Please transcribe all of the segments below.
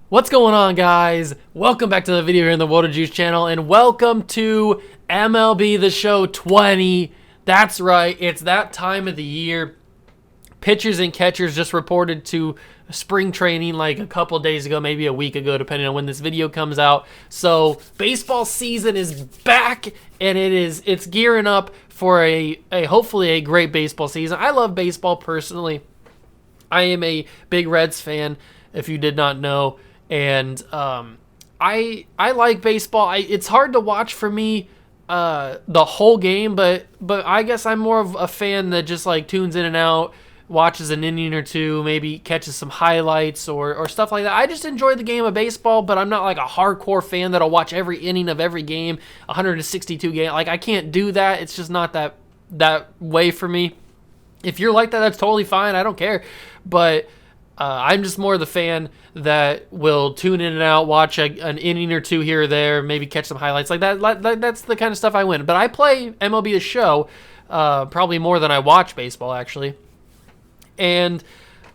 What's going on, guys? Welcome back to the video here in the Water Juice channel, and welcome to MLB The Show 20. That's right, it's that time of the year. Pitchers and catchers just reported to spring training like a couple days ago, maybe a week ago, depending on when this video comes out. So baseball season is back, and it's gearing up for a hopefully a great baseball season. I love baseball personally. I am a big Reds fan, if you did not know. And I like baseball. It's hard to watch for me the whole game, but I guess I'm more of a fan that just like tunes in and out, watches an inning or two, maybe catches some highlights or stuff like that. I just enjoy the game of baseball, but I'm not like a hardcore fan that'll watch every inning of every game, 162 game. Like, I can't do that. It's just not that way for me. If you're like that, that's totally fine. I don't care. But I'm just more the fan that will tune in and out, watch an inning or two here or there, maybe catch some highlights like that. That's the kind of stuff I win. But I play MLB The Show probably more than I watch baseball, actually. And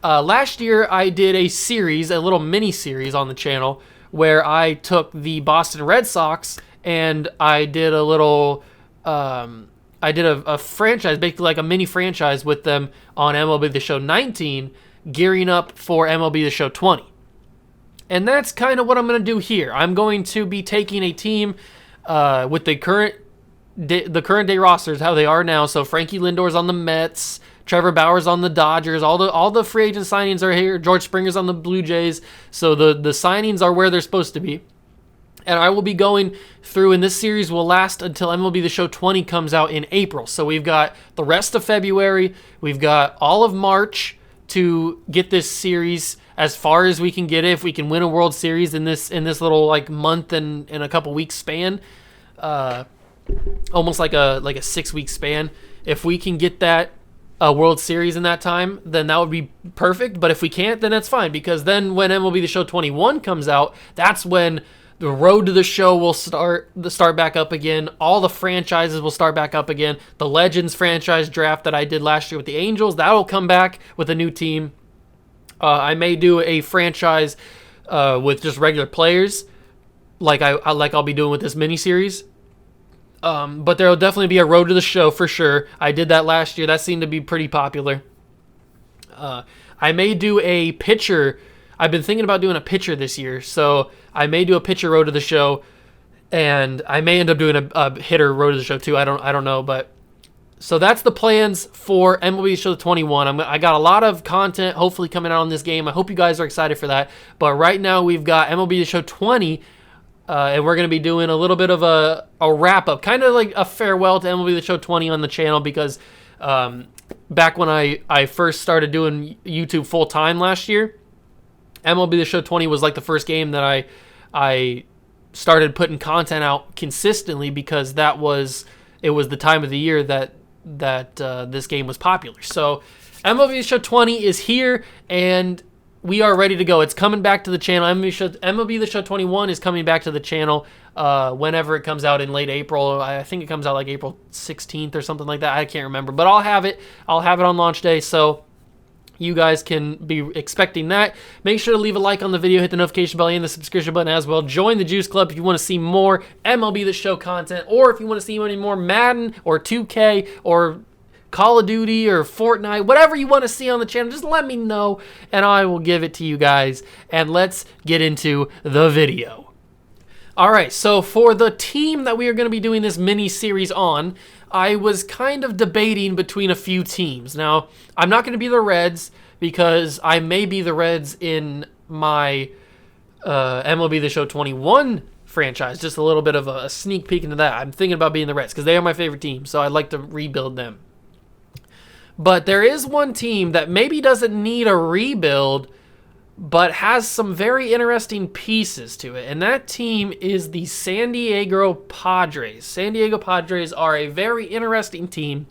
last year I did a little mini series on the channel where I took the Boston Red Sox and I did a little a franchise, basically like a mini franchise with them on MLB The Show 19, gearing up for MLB The Show 20. And that's kind of what I'm going to do here. I'm going to be taking a team with the current day rosters, how they are now. So Frankie Lindor's on the Mets, Trevor Bauer's on the Dodgers, all the free agent signings are here. George Springer's on the Blue Jays. So the signings are where they're supposed to be. And I will be going through, and this series will last until MLB The Show 20 comes out in April. So we've got the rest of February, we've got all of March to get this series as far as we can get it. If we can win a World Series in this little like month and a couple weeks span, almost like a 6-week span. If we can get that World Series in that time, then that would be perfect. But if we can't, then that's fine, because then when MLB The Show 21 comes out, that's when the road to the show will start back up again. All the franchises will start back up again. The Legends franchise draft that I did last year with the Angels, that'll come back with a new team. I may do a franchise with just regular players, like I'll be doing with this mini series. But there will definitely be a road to the show for sure. I did that last year. That seemed to be pretty popular. I may do a pitcher. I've been thinking about doing a pitcher this year, so I may do a pitcher road to the show, and I may end up doing a hitter road to the show too. I don't know, but so that's the plans for MLB The Show 21. I got a lot of content hopefully coming out on this game. I hope you guys are excited for that. But right now we've got MLB The Show 20, and we're going to be doing a little bit of a wrap up, kind of like a farewell to MLB The Show 20 on the channel, because back when I first started doing YouTube full time last year, MLB The Show 20 was like the first game that I started putting content out consistently, because it was the time of the year that this game was popular. So MLB The Show 20 is here, and we are ready to go. It's coming back to the channel. MLB The Show 21 is coming back to the channel whenever it comes out in late April. I think it comes out like April 16th or something like that. I can't remember, but I'll have it on launch day. So you guys can be expecting that. Make sure to leave a like on the video, hit the notification bell and the subscription button as well. Join the Juice Club if you want to see more MLB The Show content, or if you want to see any more Madden or 2K or Call of Duty or Fortnite, whatever you want to see on the channel, just let me know and I will give it to you guys. And let's get into the video. All right, so for the team that we are going to be doing this mini series on, I was kind of debating between a few teams. Now, I'm not going to be the Reds, because I may be the Reds in my MLB The Show 21 franchise. Just a little bit of a sneak peek into that. I'm thinking about being the Reds because they are my favorite team, so I'd like to rebuild them. But there is one team that maybe doesn't need a rebuild, but has some very interesting pieces to it, and that team is the San Diego Padres. San Diego Padres are a very interesting team.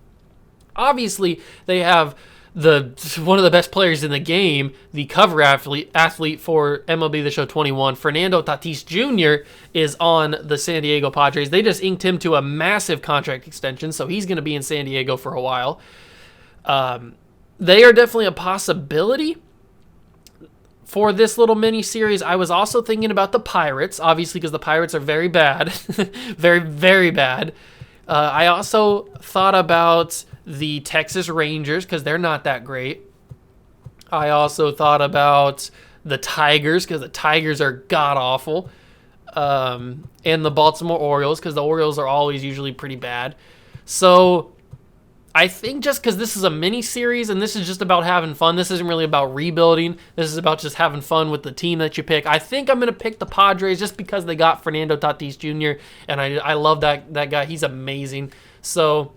Obviously, they have one of the best players in the game, the cover athlete for MLB The Show 21, Fernando Tatis Jr. is on the San Diego Padres. They just inked him to a massive contract extension, so he's going to be in San Diego for a while. They are definitely a possibility for this little mini series. I was also thinking about the Pirates, obviously, because the Pirates are very bad, very, very bad. I also thought about the Texas Rangers because they're not that great. I also thought about the Tigers because the Tigers are god-awful. And the Baltimore Orioles because the Orioles are always usually pretty bad. So I think just because this is a mini-series and this is just about having fun, this isn't really about rebuilding. This is about just having fun with the team that you pick. I think I'm going to pick the Padres just because they got Fernando Tatis Jr., and I love that guy. He's amazing. So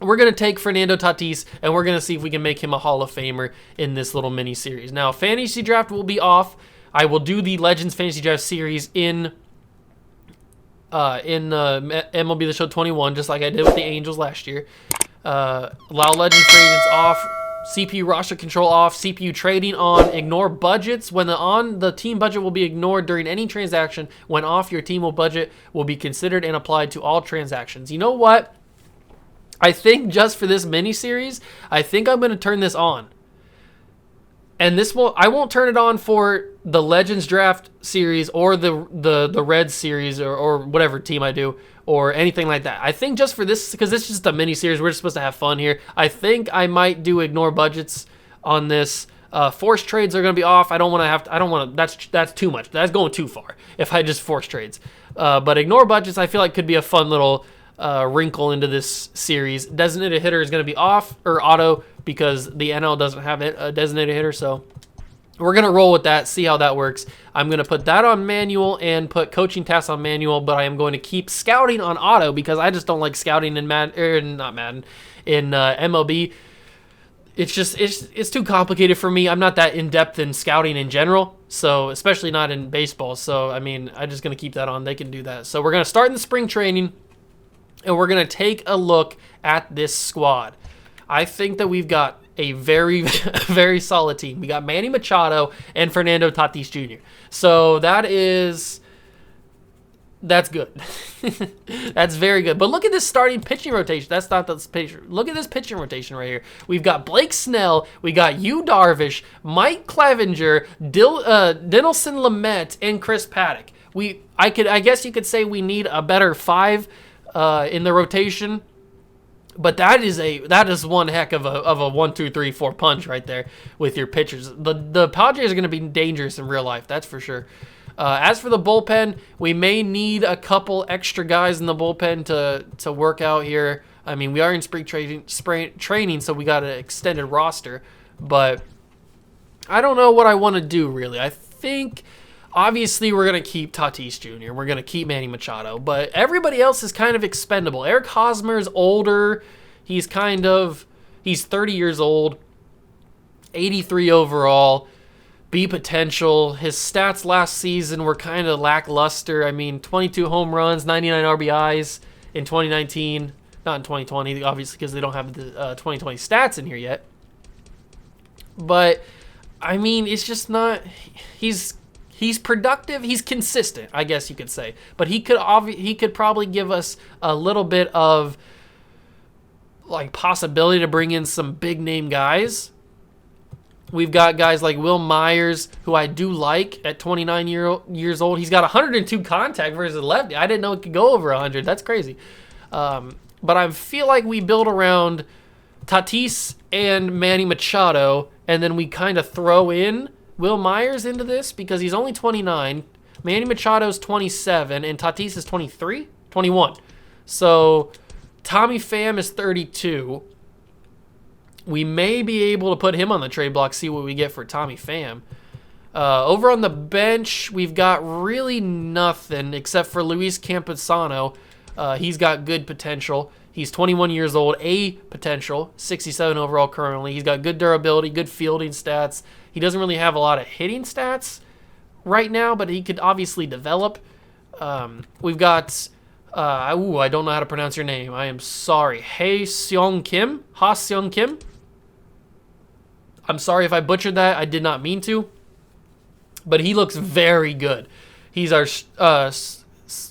we're going to take Fernando Tatis, and we're going to see if we can make him a Hall of Famer in this little mini-series. Now, Fantasy Draft will be off. I will do the Legends Fantasy Draft series in MLB The Show 21, just like I did with the Angels last year. Allow Legends free agents off, CPU roster control off, CPU trading on, ignore budgets. When the team budget will be ignored during any transaction. When off, your team budget will be considered and applied to all transactions. You know what? I think just for this mini-series, I think I'm going to turn this on. And I won't turn it on for the Legends Draft series or the Reds series or whatever team I do or anything like that. I think just for this, because this is just a mini series, we're just supposed to have fun here. I think I might do ignore budgets on this. Forced trades are going to be off. That's too much. That's going too far if I just force trades. But ignore budgets, I feel like could be a fun little wrinkle into this series. Designated hitter is going to be off or auto because the NL doesn't have a designated hitter, so we're going to roll with that, see how that works. I'm going to put that on manual and put coaching tasks on manual, but I am going to keep scouting on auto because I just don't like scouting in MLB. It's too complicated for me. I'm not that in-depth in scouting in general, so especially not in baseball. So, I mean, I'm just going to keep that on. They can do that. So we're going to start in the spring training, and we're going to take a look at this squad. I think that we've got a very, very solid team. We got Manny Machado and Fernando Tatis Jr. So that's good. That's very good. But look at this starting pitching rotation. That's not the pitcher. Look at this pitching rotation right here. We've got Blake Snell. We got Yu Darvish, Mike Clevenger, Dinelson Lamet, and Chris Paddock. I guess you could say we need a better 5 in the rotation. But that is one heck of a 1, 2, 3, 4 punch right there with your pitchers. The Padres are going to be dangerous in real life, that's for sure. As for the bullpen, we may need a couple extra guys in the bullpen to work out here. I mean, we are in spring training, so we got an extended roster. But I don't know what I want to do, really. I think, obviously, we're going to keep Tatis Jr. We're going to keep Manny Machado. But everybody else is kind of expendable. Eric Hosmer is older. He's 30 years old, 83 overall. B potential. His stats last season were kind of lackluster. I mean, 22 home runs, 99 RBIs in 2019. Not in 2020, obviously, because they don't have the 2020 stats in here yet. But, I mean, it's just not... He's productive. He's consistent, I guess you could say. But he could probably give us a little bit of like possibility to bring in some big name guys. We've got guys like Will Myers, who I do like at 29 years old. He's got 102 contact versus lefty. I didn't know it could go over 100. That's crazy. But I feel like we build around Tatis and Manny Machado, and then we kind of throw in Will Myers into this because he's only 29. Manny Machado's 27, and Tatis is 23? 21. So Tommy Pham is 32. We may be able to put him on the trade block, see what we get for Tommy Pham. Over on the bench, we've got really nothing except for Luis Campusano. He's got good potential. He's 21 years old, A potential, 67 overall currently. He's got good durability, good fielding stats. He doesn't really have a lot of hitting stats right now, but he could obviously develop. We've got, I don't know how to pronounce your name. I am sorry. Ha Seong Kim. I'm sorry if I butchered that. I did not mean to. But he looks very good. He's our I was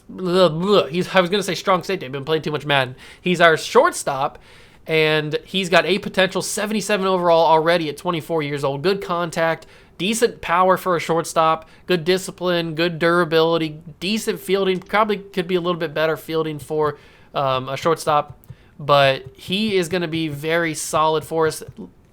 going to say strong safety. I've been playing too much Madden. He's our shortstop, and he's got a potential 77 overall already at 24 years old. Good contact, decent power for a shortstop, good discipline, good durability, decent fielding. Probably could be a little bit better fielding for a shortstop, but he is going to be very solid for us.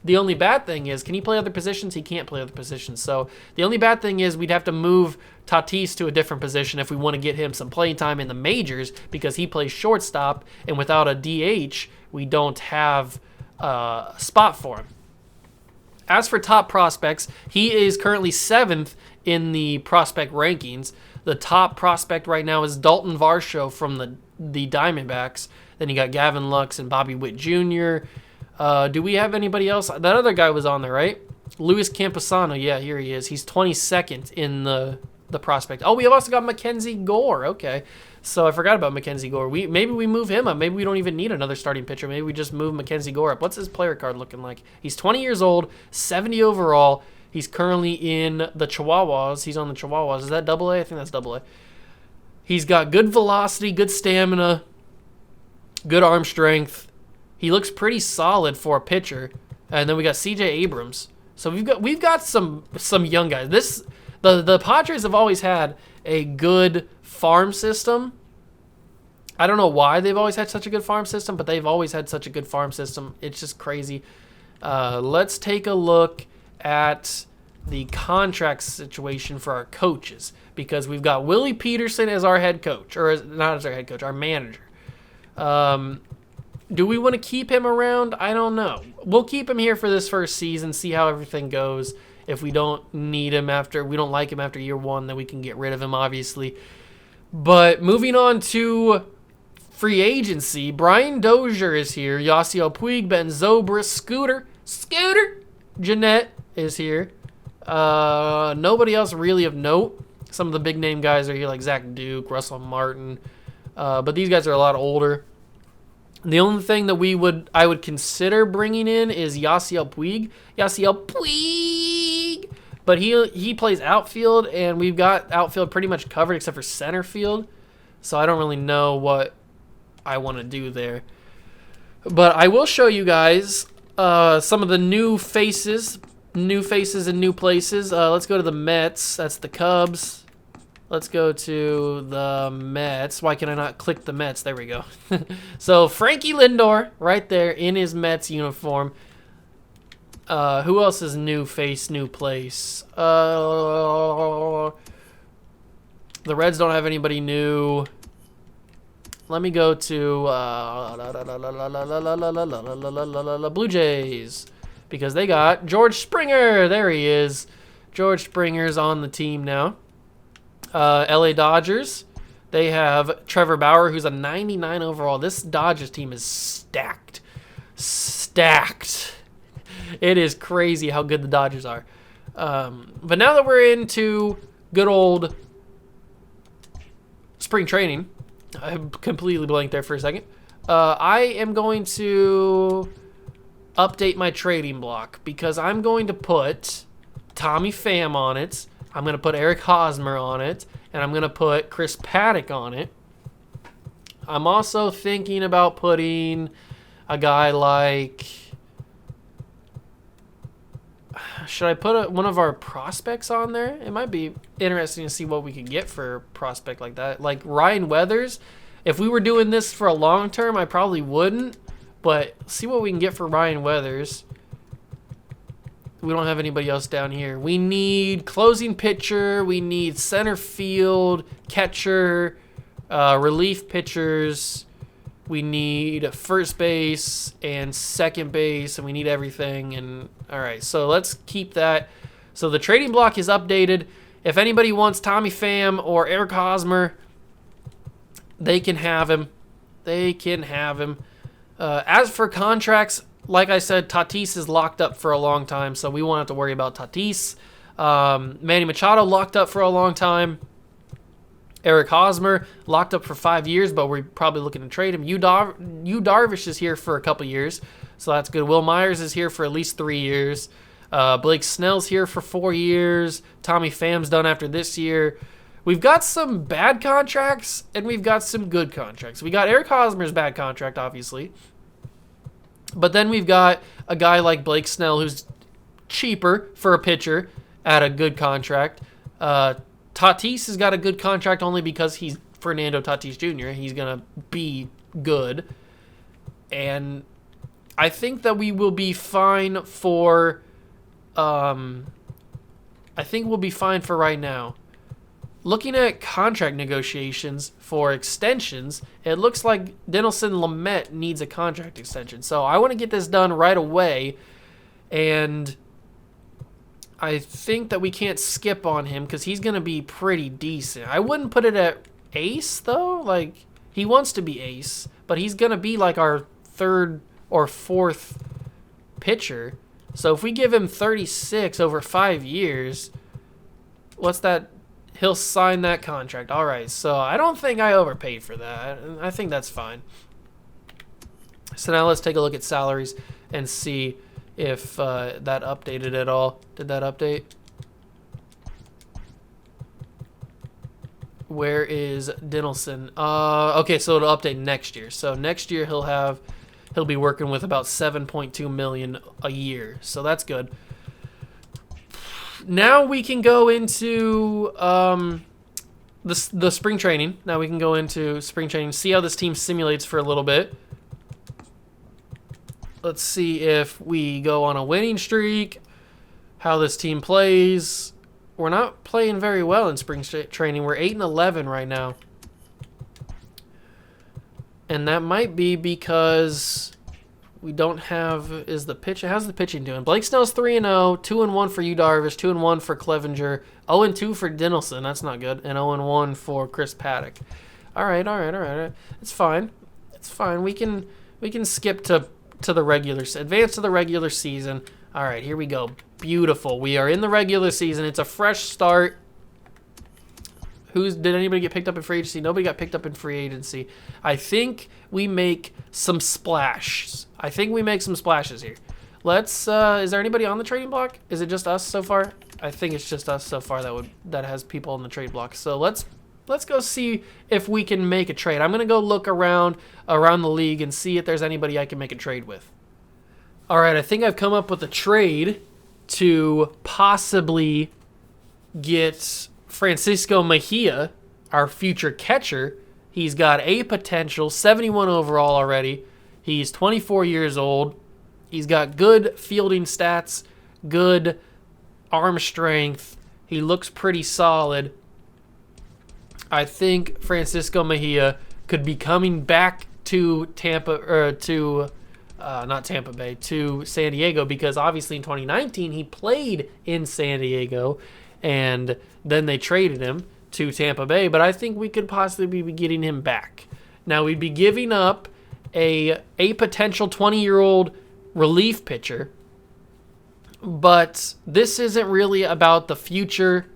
The only bad thing is, can he play other positions? He can't play other positions. So the only bad thing is we'd have to move Tatis to a different position if we want to get him some playing time in the majors, because he plays shortstop, and without a DH, we don't have a spot for him. As for top prospects, he is currently 7th in the prospect rankings. The top prospect right now is Dalton Varsho from the Diamondbacks. Then you got Gavin Lux and Bobby Witt Jr., do we have anybody else? That other guy was on there, right? Luis Camposano. Yeah, here he is. He's 22nd in the prospect. Oh, we have also got Mackenzie Gore. Okay. So I forgot about Mackenzie Gore. Maybe we move him up. Maybe we don't even need another starting pitcher. Maybe we just move Mackenzie Gore up. What's his player card looking like? He's 20 years old, 70 overall. He's currently in the Chihuahuas. He's on the Chihuahuas. Is that AA? I think that's AA. He's got good velocity, good stamina, good arm strength. He looks pretty solid for a pitcher. And then we got C.J. Abrams. So we've got some young guys. The Padres have always had a good farm system. I don't know why they've always had such a good farm system, but they've always had such a good farm system. It's just crazy. Let's take a look at the contract situation for our coaches, because we've got Willie Peterson as our head coach, or not as our head coach, our manager. Do we want to keep him around? I don't know. We'll keep him here for this first season, see how everything goes. If we don't need him we don't like him after year one, then we can get rid of him, obviously. But moving on to free agency, Brian Dozier is here. Yasiel Puig, Ben Zobrist, Scooter, Jeanette is here. Nobody else really of note. Some of the big name guys are here, like Zach Duke, Russell Martin. But these guys are a lot older. The only thing that I would consider bringing in is Yasiel Puig. But he plays outfield, and we've got outfield pretty much covered except for center field. So I don't really know what I want to do there. But I will show you guys some of the new faces in new places. Let's go to the Mets. That's the Cubs. Let's go to the Mets. Why can I not click the Mets? There we go. So Frankie Lindor right there in his Mets uniform. Who else is new face, new place? The Reds don't have anybody new. Let me go to Blue Jays, because they got George Springer. There he is. George Springer's on the team now. LA Dodgers, they have Trevor Bauer, who's a 99 overall. This Dodgers team is stacked. It is crazy how good the Dodgers are. But now that we're into good old spring training, I completely blanked there for a second. I am going to update my trading block, because I'm going to put Tommy Pham on it. I'm going to put Eric Hosmer on it, and I'm going to put Chris Paddock on it. I'm also thinking about putting a guy like... Should I put one of our prospects on there? It might be interesting to see what we could get for a prospect like that. Like Ryan Weathers. If we were doing this for a long term, I probably wouldn't. But see what we can get for Ryan Weathers. We don't have anybody else down here. We need closing pitcher. We need center field, catcher, relief pitchers. We need first base and second base, and we need everything. And all right, so let's keep that. So the trading block is updated. If anybody wants Tommy Pham or Eric Hosmer, they can have him. As for contracts, like I said, Tatis is locked up for a long time, so we won't have to worry about Tatis. Manny Machado locked up for a long time. Eric Hosmer locked up for 5 years, but we're probably looking to trade him. Yu Darvish is here for a couple years, so that's good. Will Myers is here for at least 3 years. Blake Snell's here for 4 years. Tommy Pham's done after this year. We've got some bad contracts, and we've got some good contracts. We got Eric Hosmer's bad contract, obviously. But then we've got a guy like Blake Snell who's cheaper for a pitcher at a good contract. Tatis has got a good contract only because he's Fernando Tatis Jr. He's going to be good. And I think that we will be fine for... I think we'll be fine for right now. Looking at contract negotiations for extensions, it looks like Dinelson Lamet needs a contract extension. So I want to get this done right away. And I think that we can't skip on him because he's going to be pretty decent. I wouldn't put it at ace, though. Like, he wants to be ace, but he's going to be like our third or fourth pitcher. So if we give him 36 over 5 years, what's that? He'll sign that contract. All right, so I don't think I overpaid for that. I think that's fine. So now let's take a look at salaries and see if that updated at all. Did that update? Where is Dinelson? Okay, so it'll update next year. So next year he'll be working with about 7.2 million a year. So that's good. Now we can go into the spring training. Now we can go into spring training, see how this team simulates for a little bit. Let's see if we go on a winning streak, how this team plays. We're not playing very well in spring training. We're 8-11 right now. And that might be because we don't have... How's the pitching doing? Blake Snell's 3-0, 2-1 for Yu Darvish, 2-1 for Clevenger, 0-2 for Dinelson. That's not good. And 0-1 for Chris Paddock. All right. It's fine. We can skip to the advance to the regular season. All right, here we go. Beautiful. We are in the regular season. It's a fresh start. Did anybody get picked up in free agency? Nobody got picked up in free agency. I think we make some splashes. Here. Let's. Is there anybody on the trading block? Is it just us so far? I think it's just us so far that has people on the trade block. So let's go see if we can make a trade. I'm gonna go look around the league and see if there's anybody I can make a trade with. All right, I think I've come up with a trade to possibly get Francisco Mejia, our future catcher. He's got a potential, 71 overall already. He's 24 years old. He's got good fielding stats, good arm strength. He looks pretty solid. I think Francisco Mejia could be coming back to to San Diego, because obviously in 2019 he played in San Diego and then they traded him to Tampa Bay, but I think we could possibly be getting him back. Now we'd be giving up a potential 20-year-old relief pitcher, but this isn't really about the future.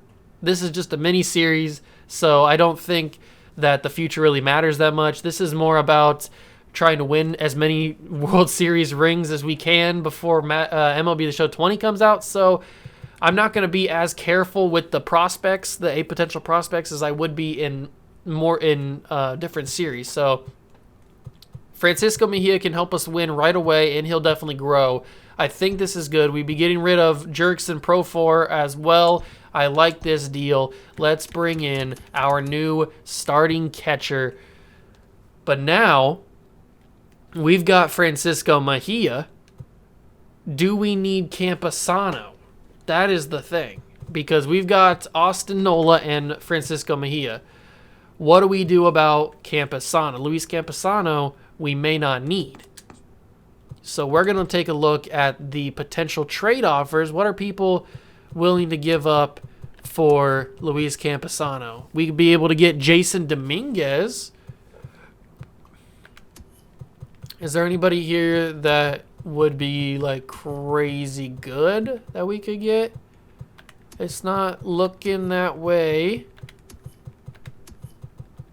This is just a mini series, so I don't think that the future really matters that much. This is more about trying to win as many World Series rings as we can before MLB The Show 20 comes out. So I'm not going to be as careful with the prospects, the potential prospects, as I would be in different series. So Francisco Mejia can help us win right away, and he'll definitely grow. I think this is good. We'd be getting rid of Jerkson Profar as well. I like this deal. Let's bring in our new starting catcher. But now we've got Francisco Mejia. Do we need Campusano? That is the thing, because we've got Austin Nola and Francisco Mejia. What do we do about Campusano? Luis Campusano, we may not need. So we're going to take a look at the potential trade offers. What are people willing to give up for Luis Campusano? We could be able to get Jason Dominguez. Is there anybody here that would be like crazy good that we could get? It's not looking that way.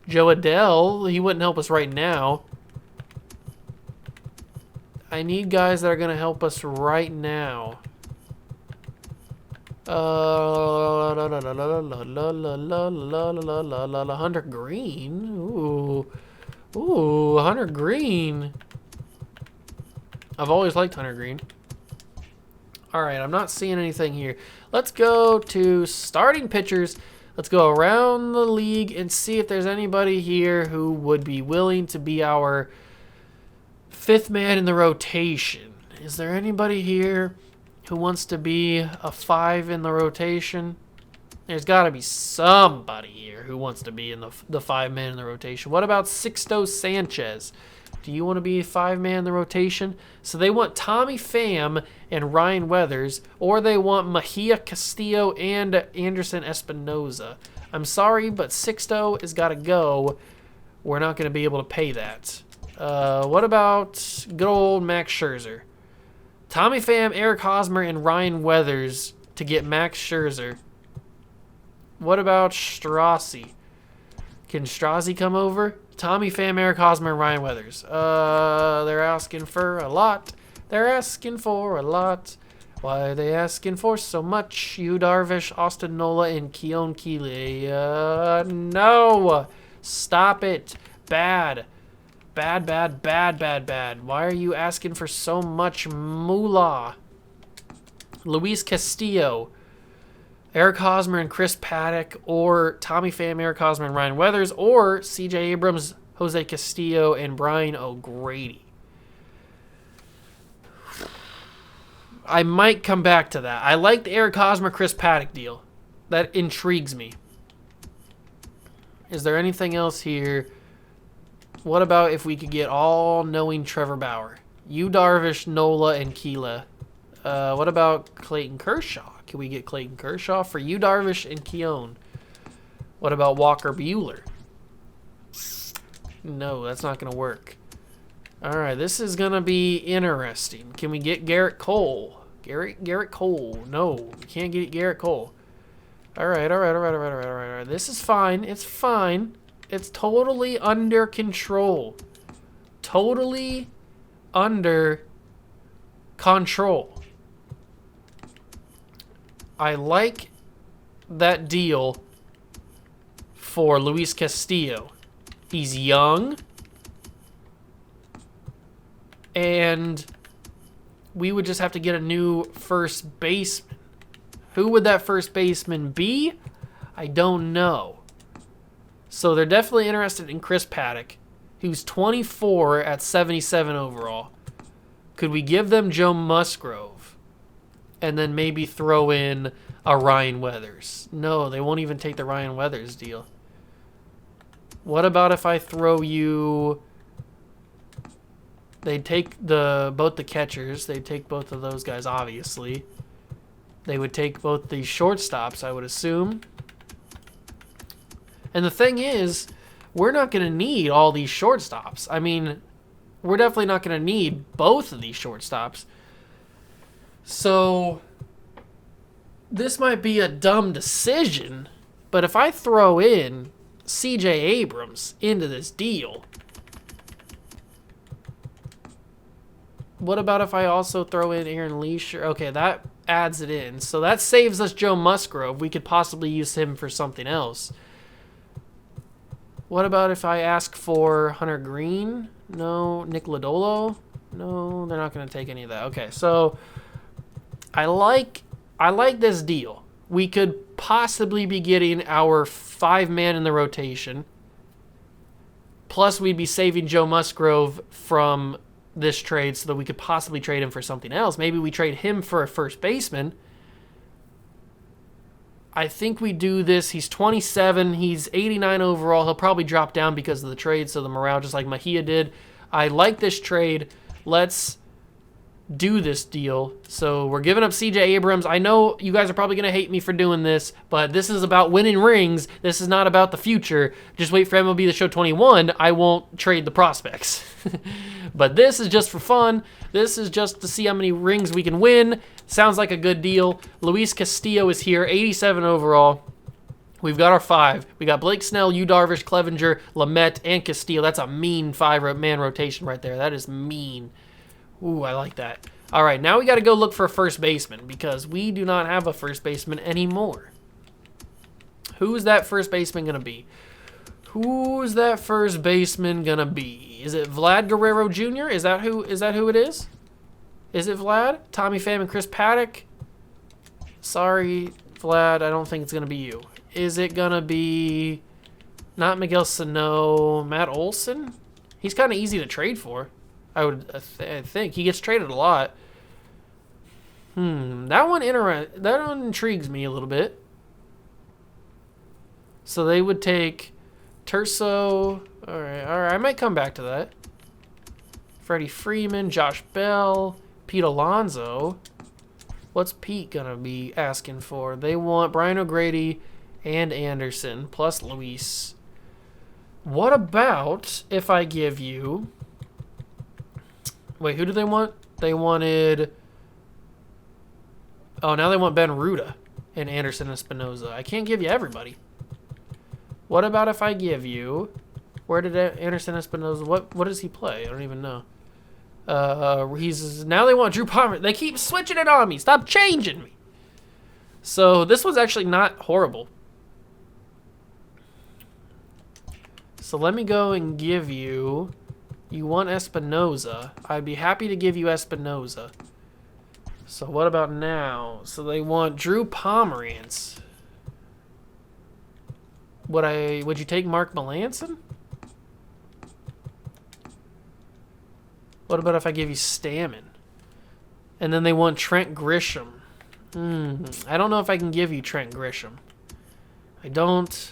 Joe Adele, he wouldn't help us right now. I need guys that are going to help us right now. Hunter Green. Ooh, Hunter Green. I've always liked Hunter Green. All right, I'm not seeing anything here. Let's go to starting pitchers. Let's go around the league and see if there's anybody here who would be willing to be our fifth man in the rotation. Is there anybody here who wants to be a 5 in the rotation? There's got to be somebody here who wants to be in the 5-man in the rotation. What about Sixto Sanchez? Do you want to be a 5-man in the rotation? So they want Tommy Pham and Ryan Weathers, or they want Mejia, Castillo, and Anderson Espinoza. I'm sorry, but Sixto has got to go. We're not going to be able to pay that. What about good old Max Scherzer? Tommy Pham, Eric Hosmer, and Ryan Weathers to get Max Scherzer. What about Strassi? Can Strassi come over? Tommy Pham, Eric Hosmer, and Ryan Weathers. They're asking for a lot. They're asking for a lot. Why are they asking for so much? Yu Darvish, Austin Nola, and Keon Keeley. No! Stop it. Bad. Bad. Why are you asking for so much moolah? Luis Castillo, Eric Hosmer and Chris Paddock, or Tommy Pham, Eric Hosmer, and Ryan Weathers, or C.J. Abrams, Jose Castillo, and Brian O'Grady. I might come back to that. I like the Eric Hosmer, Chris Paddock deal. That intrigues me. Is there anything else here? What about if we could get all-knowing Trevor Bauer? Yu Darvish, Nola, and Keela. What about Clayton Kershaw? Can we get Clayton Kershaw for Yu Darvish and Keon? What about Walker Buehler? No, that's not going to work. All right, this is going to be interesting. Can we get Garrett Cole? Garrett Cole. No, we can't get Garrett Cole. All right. This is fine. It's fine. It's totally under control. Totally under control. I like that deal for Luis Castillo. He's young. And we would just have to get a new first baseman. Who would that first baseman be? I don't know. So they're definitely interested in Chris Paddock, who's 24 at 77 overall. Could we give them Joe Musgrove and then maybe throw in a Ryan Weathers? No, they won't even take the Ryan Weathers deal. What about if I throw you... They'd take both the catchers. They'd take both of those guys, obviously. They would take both the shortstops, I would assume. And the thing is, we're not going to need all these shortstops. I mean, we're definitely not going to need both of these shortstops. So, this might be a dumb decision, but if I throw in C.J. Abrams into this deal, what about if I also throw in Aaron Leisure? Okay, that adds it in. So that saves us Joe Musgrove. We could possibly use him for something else. What about if I ask for Hunter Green? No. Nick Lodolo? No, they're not going to take any of that. Okay, so I like this deal. We could possibly be getting our 5-man in the rotation. Plus, we'd be saving Joe Musgrove from this trade so that we could possibly trade him for something else. Maybe we trade him for a first baseman. I think we do this. He's 27. He's 89 overall. He'll probably drop down because of the trade, so the morale, just like Mejia did. I like this trade. Let's do this deal. So we're giving up C.J. Abrams. I know you guys are probably going to hate me for doing this, but this is about winning rings. This is not about the future. Just wait for MLB The Show 21. I won't trade the prospects. But this is just for fun. This is just to see how many rings we can win. Sounds like a good deal. Luis Castillo is here, 87 overall. We've got our 5. We got Blake Snell, Yu Darvish, Clevenger, Lamet, and Castillo. That's a mean 5-man rotation right there. That is mean. Ooh, I like that. All right, now we got to go look for a first baseman because we do not have a first baseman anymore. Who's that first baseman going to be? Who's that first baseman going to be? Is it Vlad Guerrero Jr.? Is that who it is? Is it Vlad? Tommy Pham and Chris Paddock? Sorry, Vlad, I don't think it's going to be you. Is it going to be not Miguel Sano, Matt Olson? He's kind of easy to trade for. I think. He gets traded a lot. That one intrigues me a little bit. So they would take Terso. All right. I might come back to that. Freddie Freeman, Josh Bell, Pete Alonso. What's Pete going to be asking for? They want Brian O'Grady and Anderson, plus Luis. What about if I give you... Wait, who do they want? They wanted... Oh, now they want Ben Ruda and Anderson Espinoza. I can't give you everybody. What about if I give you... Where did Anderson Espinoza... What does he play? I don't even know. Now they want Drew Palmer. They keep switching it on me. Stop changing me. So this was actually not horrible. So let me go and give you... You want Espinoza. I'd be happy to give you Espinoza. So what about now? So they want Drew Pomerantz. Would you take Mark Melancon? What about if I give you Stammen? And then they want Trent Grisham. I don't know if I can give you Trent Grisham. I don't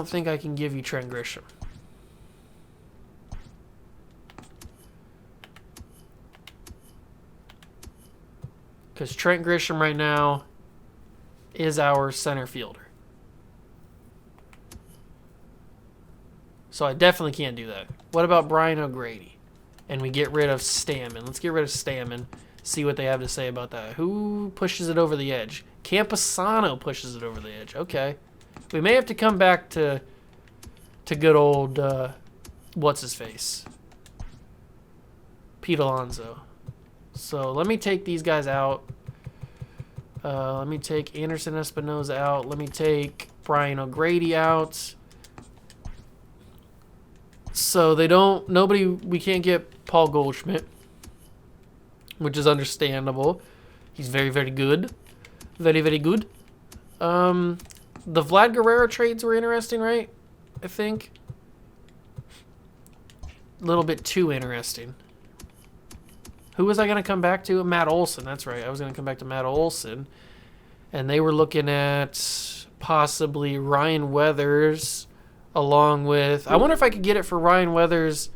think I can give you Trent Grisham. Because Trent Grisham right now is our center fielder. So I definitely can't do that. What about Brian O'Grady? And we get rid of Stammen. Let's get rid of Stammen. See what they have to say about that. Who pushes it over the edge? Camposano pushes it over the edge. Okay. We may have to come back to good old, what's-his-face? Pete Alonso. So let me take these guys out. Let me take Anderson Espinoza out. Let me take Brian O'Grady out. So we can't get Paul Goldschmidt, which is understandable. He's very, very good. Very, very good. The Vlad Guerrero trades were interesting, right? I think. A little bit too interesting. Who was I going to come back to? Matt Olson. That's right. I was going to come back to Matt Olson. And they were looking at possibly Ryan Weathers along with... I wonder if I could get it for Ryan Weathers.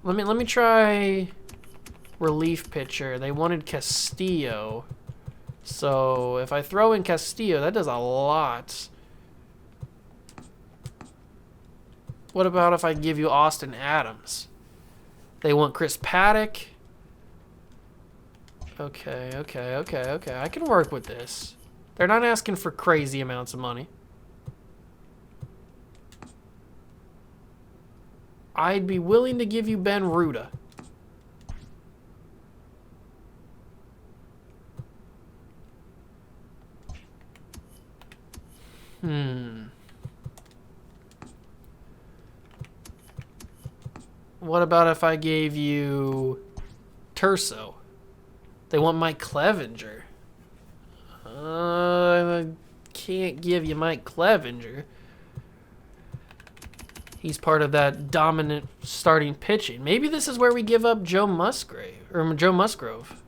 Let me try relief pitcher. They wanted Castillo. So if I throw in Castillo, that does a lot. What about if I give you Austin Adams? They want Chris Paddock. Okay. I can work with this. They're not asking for crazy amounts of money. I'd be willing to give you Ben Ruda. What about if I gave you Terso? They want Mike Clevenger. I can't give you Mike Clevenger. He's part of that dominant starting pitching. Maybe this is where we give up Joe Musgrove.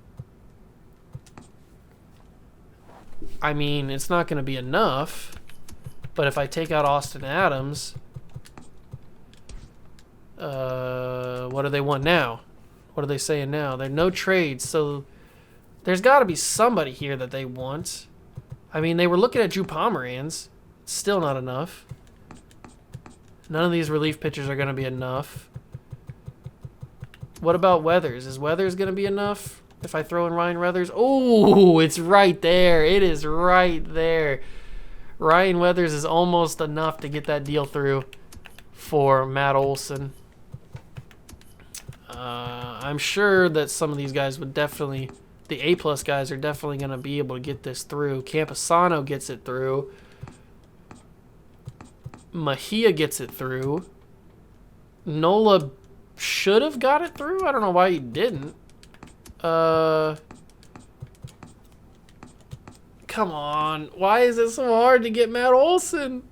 I mean, it's not going to be enough. But if I take out Austin Adams, what do they want now? What are they saying now? There are no trades, so there's got to be somebody here that they want. I mean, they were looking at Drew Pomeranz. Still not enough. None of these relief pitchers are going to be enough. What about Weathers? Is Weathers going to be enough if I throw in Ryan Weathers? Oh, it's right there. It is right there. Ryan Weathers is almost enough to get that deal through for Matt Olson. I'm sure that some of these guys would definitely, the A-plus guys are definitely going to be able to get this through. Camposano gets it through. Mejia gets it through. Nola should have got it through. I don't know why he didn't. Come on. Why is it so hard to get Matt Olson?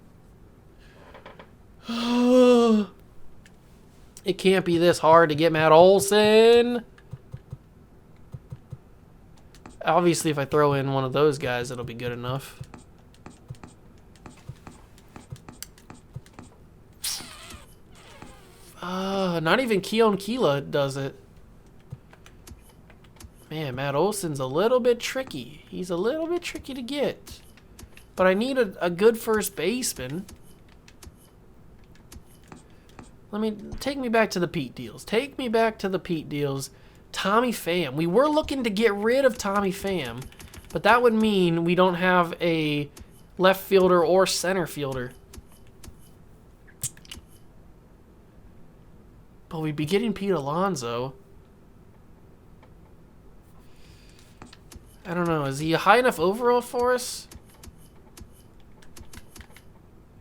It can't be this hard to get Matt Olson. Obviously, if I throw in one of those guys, it'll be good enough. Not even Keon Keela does it. Man, Matt Olson's a little bit tricky. He's a little bit tricky to get. But I need a good first baseman. Take me back to the Pete deals. Take me back to the Pete deals. Tommy Pham. We were looking to get rid of Tommy Pham, but that would mean we don't have a left fielder or center fielder. But we'd be getting Pete Alonso. I don't know. Is he a high enough overall for us?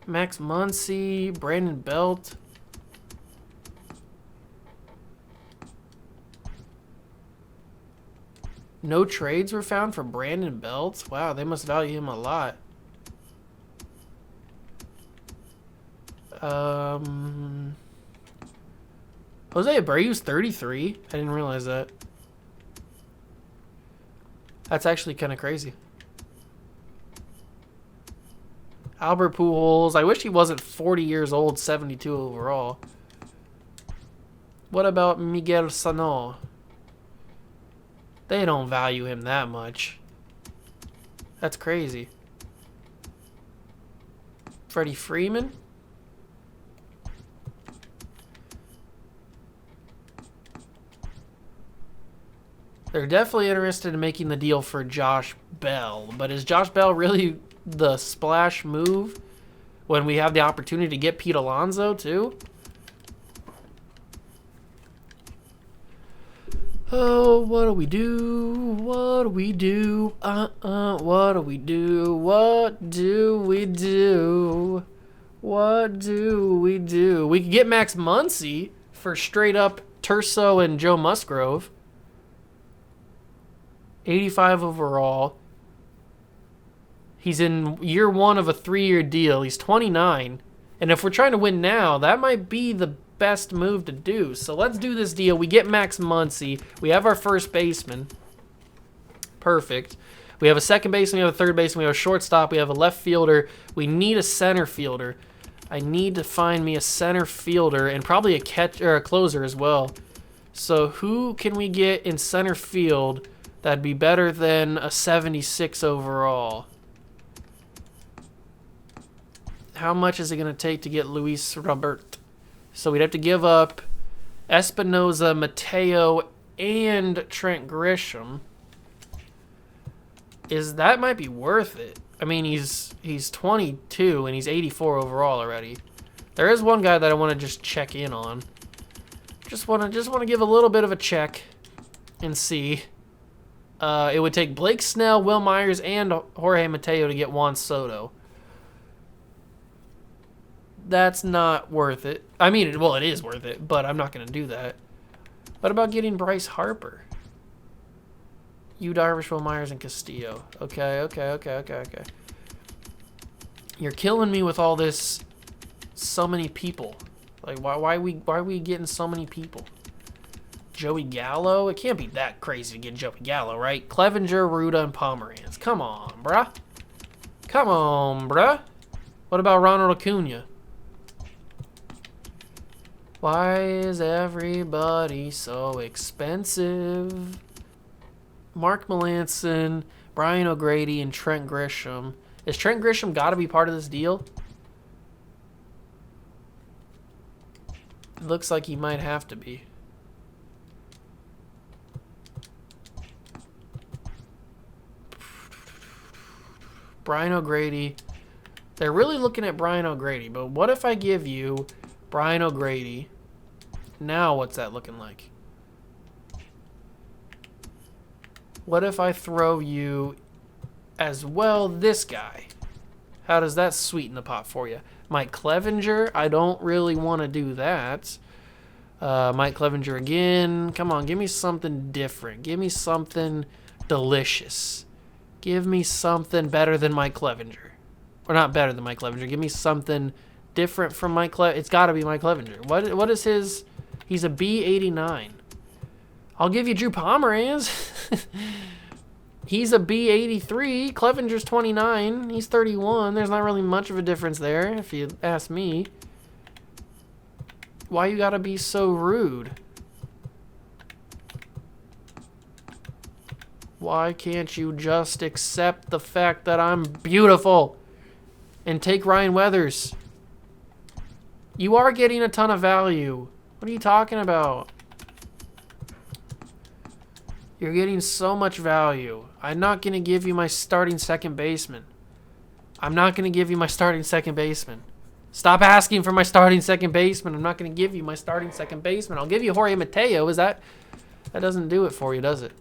Max Muncy, Brandon Belt. No trades were found for Brandon Belt. Wow, they must value him a lot. Jose Abreu's 33. I didn't realize that. That's actually kind of crazy. Albert Pujols. I wish he wasn't 40 years old, 72 overall. What about Miguel Sano? They don't value him that much. That's crazy. Freddie Freeman? They're definitely interested in making the deal for Josh Bell. But is Josh Bell really the splash move when we have the opportunity to get Pete Alonso too? Oh, what do we do? What do we do? What do we do? What do we do? What do we do? We could get Max Muncy for straight up Turso and Joe Musgrove. 85 overall. He's in year one of a 3-year deal. He's 29. And if we're trying to win now, that might be the best move to do. So let's do this deal. We get Max Muncy. We have our first baseman. Perfect. We have a second baseman. We have a third baseman. We have a shortstop. We have a left fielder. We need a center fielder. I need to find me a center fielder and probably a catcher or a closer as well. So who can we get in center field that'd be better than a 76 overall? How much is it going to take to get Luis Robert? So we'd have to give up Espinoza, Mateo, and Trent Grisham. That might be worth it. I mean, he's 22 and he's 84 overall already. There is one guy that I want to just check in on. Just want to give a little bit of a check and see. It would take Blake Snell, Will Myers, and Jorge Mateo to get Juan Soto. That's not worth it. I mean, well, it is worth it, but I'm not going to do that. What about getting Bryce Harper? Yu Darvish, Will Myers, and Castillo. Okay. You're killing me with all this. So many people. Like, why are we getting so many people? Joey Gallo? It can't be that crazy to get Joey Gallo, right? Clevenger, Ruda, and Pomeranz. Come on, bruh. What about Ronald Acuna? Why is everybody so expensive? Mark Melancon, Brian O'Grady, and Trent Grisham. Is Trent Grisham got to be part of this deal? It looks like he might have to be. Brian O'Grady. They're really looking at Brian O'Grady, but what if I give you Brian O'Grady? Now what's that looking like? What if I throw you as well this guy? How does that sweeten the pot for you? Mike Clevenger, I don't really want to do that. Mike Clevenger again. Come on, give me something different. Give me something delicious. Give me something better than Mike Clevenger. Or not better than Mike Clevenger. Give me something different from Mike Clevenger. It's got to be Mike Clevenger. What is his? He's a B89. I'll give you Drew Pomeranz. He's a B83. Clevenger's 29. He's 31. There's not really much of a difference there, if you ask me. Why you gotta be so rude? Why can't you just accept the fact that I'm beautiful and take Ryan Weathers? You are getting a ton of value. What are you talking about? You're getting so much value. I'm not going to give you my starting second baseman. I'm not going to give you my starting second baseman. Stop asking for my starting second baseman. I'm not going to give you my starting second baseman. I'll give you Jorge Mateo. That doesn't do it for you, does it?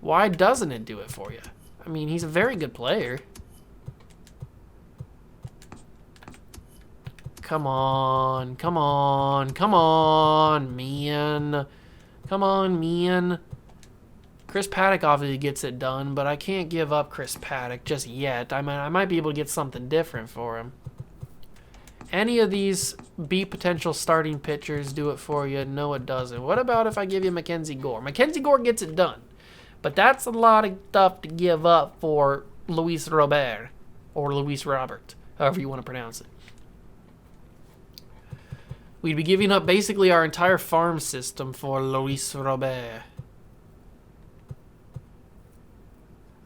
Why doesn't it do it for you? I mean, he's a very good player. Come on. Come on. Come on, man. Come on, man. Chris Paddock obviously gets it done, but I can't give up Chris Paddock just yet. I might be able to get something different for him. Any of these B potential starting pitchers do it for you? No, it doesn't. What about if I give you Mackenzie Gore? Mackenzie Gore gets it done, but that's a lot of stuff to give up for Luis Robert, or Luis Robert, however you want to pronounce it. We'd be giving up basically our entire farm system for Luis Robert.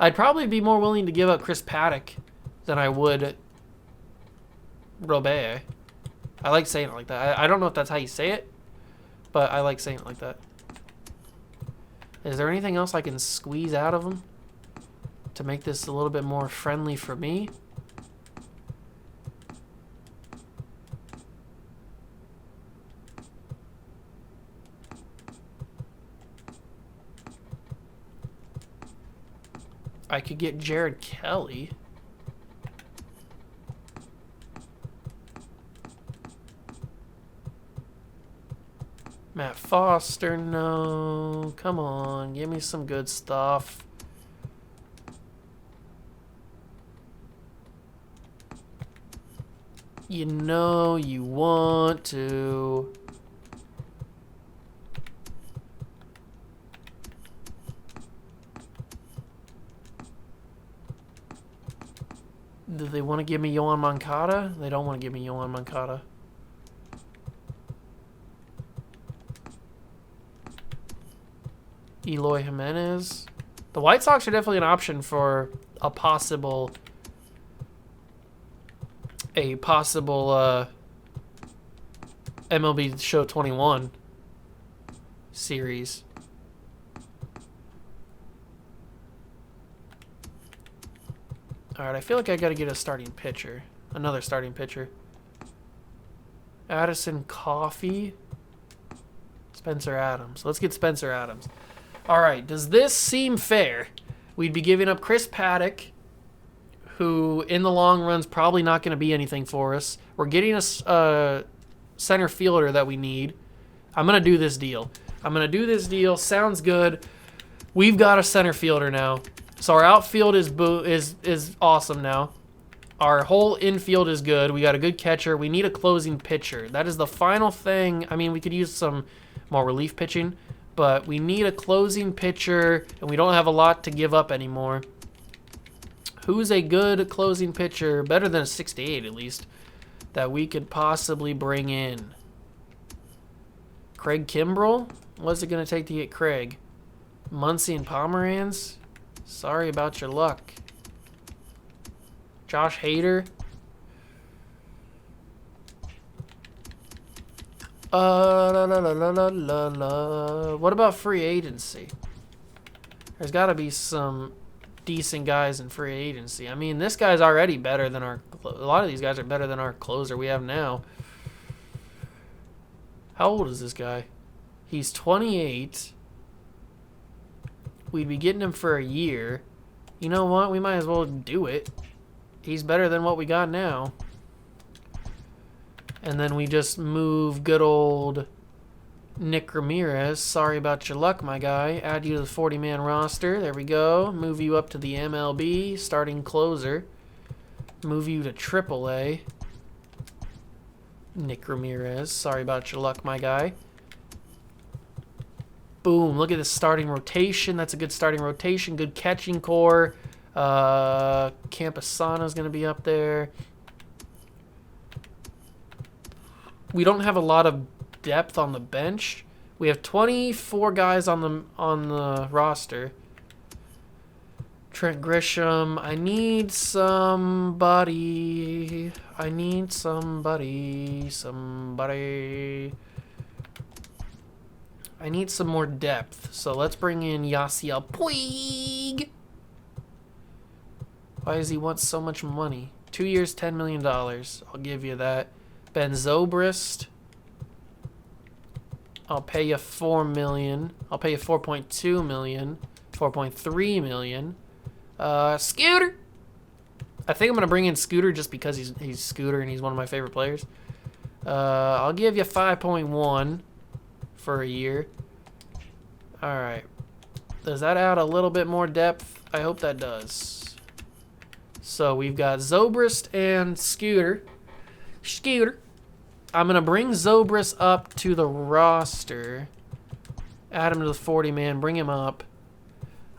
I'd probably be more willing to give up Chris Paddock than I would Robert. I like saying it like that. I don't know if that's how you say it, but I like saying it like that. Is there anything else I can squeeze out of him to make this a little bit more friendly for me? I could get Jared Kelly. Matt Foster, no. Come on, give me some good stuff. You know you want to. Do they want to give me Yohan Moncada? They don't want to give me Yohan Moncada. Eloy Jimenez. The White Sox are definitely an option for a possible MLB Show 21 series. All right, I feel like I got to get a starting pitcher. Another starting pitcher. Addison Coffey. Spencer Adams. Let's get Spencer Adams. All right, does this seem fair? We'd be giving up Chris Paddock, who in the long run is probably not going to be anything for us. We're getting a center fielder that we need. I'm going to do this deal. Sounds good. We've got a center fielder now. So our outfield is awesome now. Our whole infield is good. We got a good catcher. We need a closing pitcher. That is the final thing. I mean, we could use some more relief pitching, but we need a closing pitcher, and we don't have a lot to give up anymore. Who's a good closing pitcher, better than a 68 at least, that we could possibly bring in? Craig Kimbrell? What's it going to take to get Craig? Muncy and Pomeranz? Sorry about your luck. Josh Hader. What about free agency? There's got to be some decent guys in free agency. I mean, this guy's already better than a lot of these guys are better than our closer we have now. How old is this guy? He's 28. we'd be getting him for a year. You know what? We might as well do it. He's better than what we got now. And then we just move good old Nick Ramirez. Sorry about your luck, my guy. Add you to the 40-man roster. There we go. Move you up to the MLB, starting closer. Move you to AAA. Nick Ramirez. Sorry about your luck, my guy. Boom. Look at this starting rotation. That's a good starting rotation. Good catching core. Campusano's going to be up there. We don't have a lot of depth on the bench. We have 24 guys on the roster. Trent Grisham. I need somebody. I need some more depth. So let's bring in Yasiel Puig. Why does he want so much money? 2 years, $10 million. I'll give you that. Ben Zobrist. I'll pay you $4 million. I'll pay you $4.2 million. $4.3 million. Scooter. I think I'm gonna bring in Scooter just because he's Scooter and he's one of my favorite players. I'll give you 5.1 for a year. All right. Does that add a little bit more depth? I hope that does. So we've got Zobrist and Scooter. I'm going to bring Zobrist up to the roster. Add him to the 40-man. Bring him up.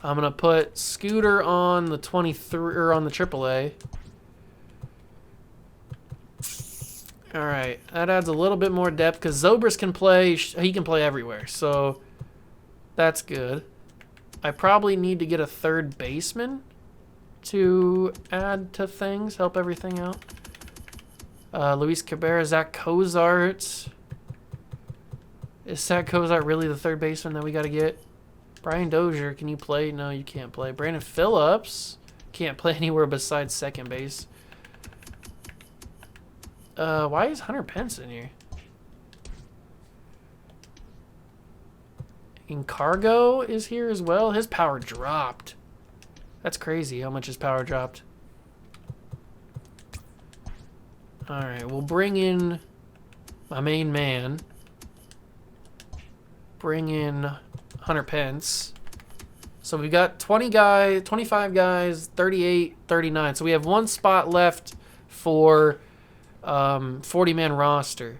I'm going to put Scooter on the 23 or on the AAA. All right. That adds a little bit more depth because Zobrist can play. He can play everywhere. So that's good. I probably need to get a third baseman to add to things, help everything out. Luis Cabrera, Zach Cozart. Is Zach Cozart really the third baseman that we got to get? Brian Dozier, can you play? No, you can't play. Brandon Phillips can't play anywhere besides second base. Why is Hunter Pence in here? Incargo is here as well. His power dropped. That's crazy how much his power dropped. Alright, we'll bring in my main man. Bring in Hunter Pence. So we've got 25 guys, 38, 39. So we have one spot left for 40-man roster.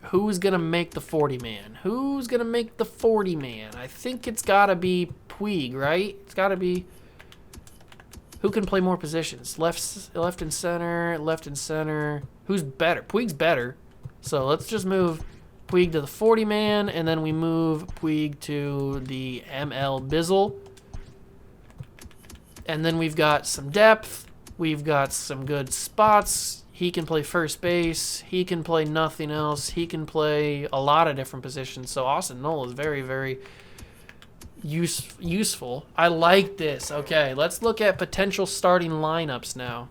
Who's going to make the 40-man? Who's going to make the 40-man? I think it's got to be Puig, right? It's got to be... Who can play more positions? Left and center, left and center. Who's better? Puig's better. So let's just move Puig to the 40-man, and then we move Puig to the ML Bizzle. And then we've got some depth. We've got some good spots. He can play first base. He can play nothing else. He can play a lot of different positions. So Austin Knoll is very, very useful. I like this. Okay, let's look at potential starting lineups now.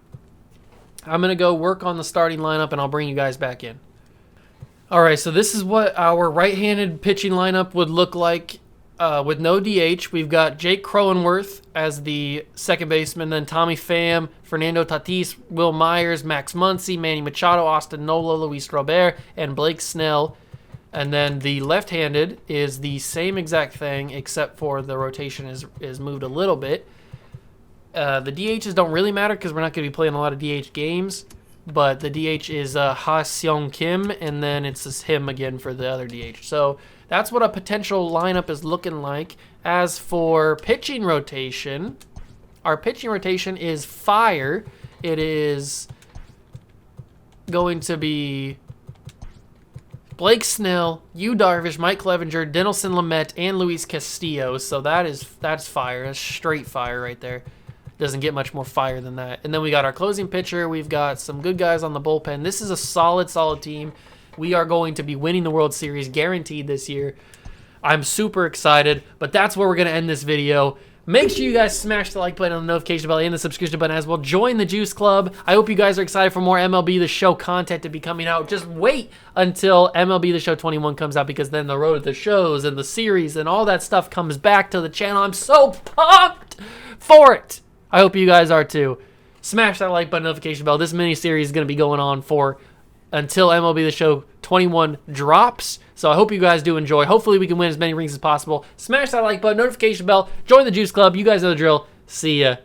I'm going to go work on the starting lineup, and I'll bring you guys back in. All right, so this is what our right-handed pitching lineup would look like with no DH. We've got Jake Cronenworth as the second baseman, then Tommy Pham, Fernando Tatis, Will Myers, Max Muncy, Manny Machado, Austin Nola, Luis Robert, and Blake Snell. And then the left-handed is the same exact thing, except for the rotation is moved a little bit. The DHs don't really matter because we're not going to be playing a lot of DH games. But the DH is Ha Seong Kim, and then it's just him again for the other DH. So that's what a potential lineup is looking like. As for pitching rotation, our pitching rotation is fire. It is going to be Blake Snell, Yu Darvish, Mike Clevenger, Dinelson Lamet, and Luis Castillo. So that's fire. That's straight fire right there. Doesn't get much more fire than that. And then we got our closing pitcher. We've got some good guys on the bullpen. This is a solid team. We are going to be winning the World Series guaranteed this year. I'm super excited, but that's where we're going to end this video. Make sure you guys smash the like button on the notification bell and the subscription button as well. Join the Juice Club. I hope you guys are excited for more MLB The Show content to be coming out. Just wait until MLB The Show 21 comes out, because then the road to the shows and the series and all that stuff comes back to the channel. I'm so pumped for it. I hope you guys are too. Smash that like button, notification bell. This mini-series is going to be going on for until MLB The Show 21 drops. So I hope you guys do enjoy. Hopefully we can win as many rings as possible. Smash that like button, notification bell, join the Juice Club. You guys know the drill. See ya.